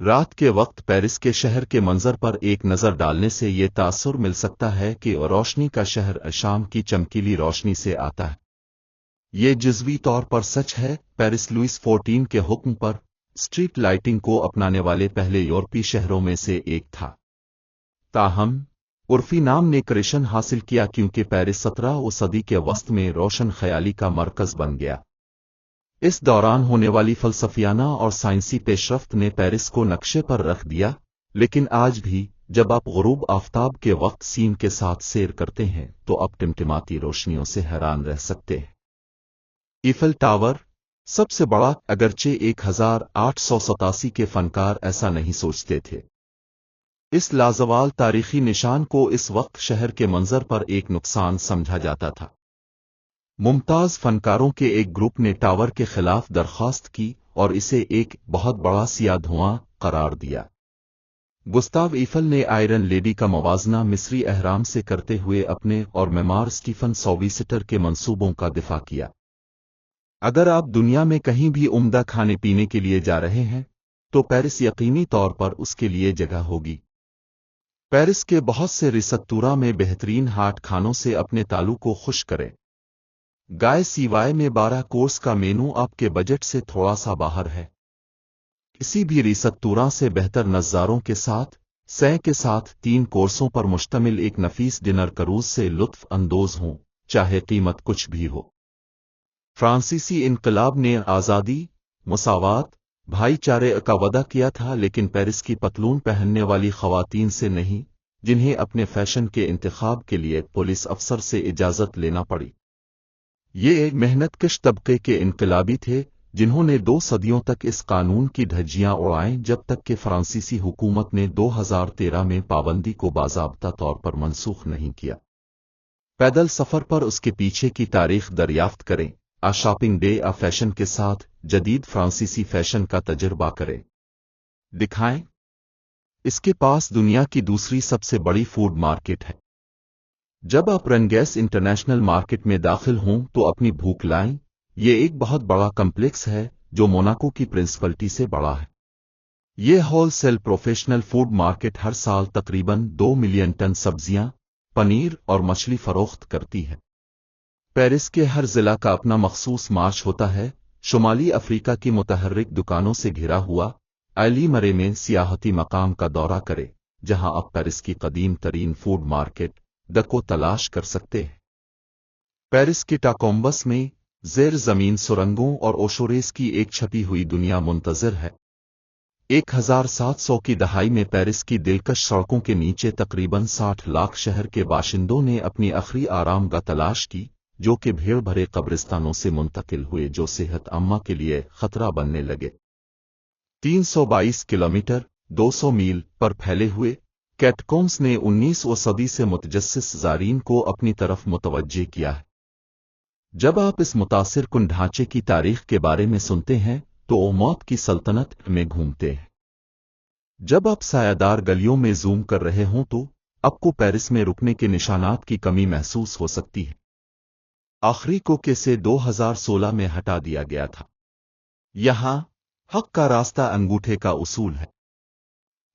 رات کے وقت پیرس کے شہر کے منظر پر ایک نظر ڈالنے سے یہ تاثر مل سکتا ہے کہ روشنی کا شہر شام کی چمکیلی روشنی سے آتا ہے۔ یہ جزوی طور پر سچ ہے۔ پیرس لوئس 14 کے حکم پر اسٹریٹ لائٹنگ کو اپنانے والے پہلے یورپی شہروں میں سے ایک تھا۔ تاہم عرفی نام نے کرشن حاصل کیا کیونکہ پیرس 17ویں صدی کے وسط میں روشن خیالی کا مرکز بن گیا۔ اس دوران ہونے والی فلسفیانہ اور سائنسی پیشرفت نے پیرس کو نقشے پر رکھ دیا، لیکن آج بھی جب آپ غروب آفتاب کے وقت سین کے ساتھ سیر کرتے ہیں تو آپ ٹمٹماتی روشنیوں سے حیران رہ سکتے ہیں۔ ایفل ٹاور سب سے بڑا، اگرچہ 1887 کے فنکار ایسا نہیں سوچتے تھے۔ اس لازوال تاریخی نشان کو اس وقت شہر کے منظر پر ایک نقصان سمجھا جاتا تھا۔ ممتاز فنکاروں کے ایک گروپ نے ٹاور کے خلاف درخواست کی اور اسے ایک بہت بڑا سیاہ دھواں قرار دیا۔ گستاو ایفل نے آئرن لیڈی کا موازنہ مصری اہرام سے کرتے ہوئے اپنے اور معمار اسٹیفن سوویسٹر کے منصوبوں کا دفاع کیا۔ اگر آپ دنیا میں کہیں بھی عمدہ کھانے پینے کے لیے جا رہے ہیں تو پیرس یقینی طور پر اس کے لیے جگہ ہوگی۔ پیرس کے بہت سے ریستوراں میں بہترین ہاٹ کھانوں سے اپنے تالو کو خوش کریں۔ گائے سیوائے میں 12 کورس کا مینو آپ کے بجٹ سے تھوڑا سا باہر ہے۔ کسی بھی ریستوراں سے بہتر نظاروں کے ساتھ، سہ کے ساتھ 3 کورسوں پر مشتمل ایک نفیس ڈنر کروز سے لطف اندوز ہوں، چاہے قیمت کچھ بھی ہو۔ فرانسیسی انقلاب نے آزادی، مساوات، بھائی چارے کا وعدہ کیا تھا، لیکن پیرس کی پتلون پہننے والی خواتین سے نہیں، جنہیں اپنے فیشن کے انتخاب کے لیے پولیس افسر سے اجازت لینا پڑی۔ یہ ایک محنت کش طبقے کے انقلابی تھے جنہوں نے 2 صدیوں تک اس قانون کی دھجیاں اڑائیں جب تک کہ فرانسیسی حکومت نے 2013 میں پابندی کو باضابطہ طور پر منسوخ نہیں کیا۔ پیدل سفر پر اس کے پیچھے کی تاریخ دریافت کریں۔ شاپنگ ڈے فیشن کے ساتھ جدید فرانسیسی فیشن کا تجربہ کریں۔ دکھائیں۔ اس کے پاس دنیا کی دوسری سب سے بڑی فوڈ مارکیٹ ہے۔ جب آپ رنگیس انٹرنیشنل مارکیٹ میں داخل ہوں تو اپنی بھوک لائیں۔ یہ ایک بہت بڑا کمپلیکس ہے جو موناکو کی پرنسپلٹی سے بڑا ہے۔ یہ wholesale professional food market ہر سال تقریباً 2 ملین ٹن سبزیاں، پنیر اور مچھلی فروخت کرتی ہے۔ پیرس کے ہر ضلع کا اپنا مخصوص مارچ ہوتا ہے۔ شمالی افریقہ کی متحرک دکانوں سے گھرا ہوا ایلی مرے میں سیاحتی مقام کا دورہ کرے، جہاں آپ پیرس کی قدیم ترین فوڈ مارکیٹ کو تلاش کر سکتے ہیں۔ پیرس کے ٹاکومبس میں زیر زمین سرنگوں اور اوشوریس کی ایک چھپی ہوئی دنیا منتظر ہے۔ 1700 کی دہائی میں پیرس کی دلکش سڑکوں کے نیچے تقریباً 60 لاکھ شہر کے باشندوں نے اپنی آخری آرام گاہ تلاش کی، جو کہ بھیڑ بھرے قبرستانوں سے منتقل ہوئے جو صحت عامہ کے لیے خطرہ بننے لگے۔ 322 کلومیٹر 200 میل پر پھیلے ہوئے کیٹکومبس نے 19ویں صدی سے متجسس زائرین کو اپنی طرف متوجہ کیا ہے۔ جب آپ اس متاثر کن ڈھانچے کی تاریخ کے بارے میں سنتے ہیں تو موت کی سلطنت میں گھومتے ہیں۔ جب آپ سایہ دار گلیوں میں زوم کر رہے ہوں تو آپ کو پیرس میں رکنے کے نشانات کی کمی محسوس ہو سکتی ہے۔ آخری کو سے 2016 میں ہٹا دیا گیا تھا۔ یہاں حق کا راستہ انگوٹھے کا اصول ہے۔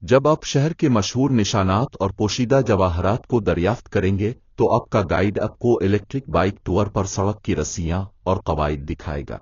جب آپ شہر کے مشہور نشانات اور پوشیدہ جواہرات کو دریافت کریں گے تو آپ کا گائیڈ آپ کو الیکٹرک بائک ٹور پر سڑک کی رسیاں اور قواعد دکھائے گا۔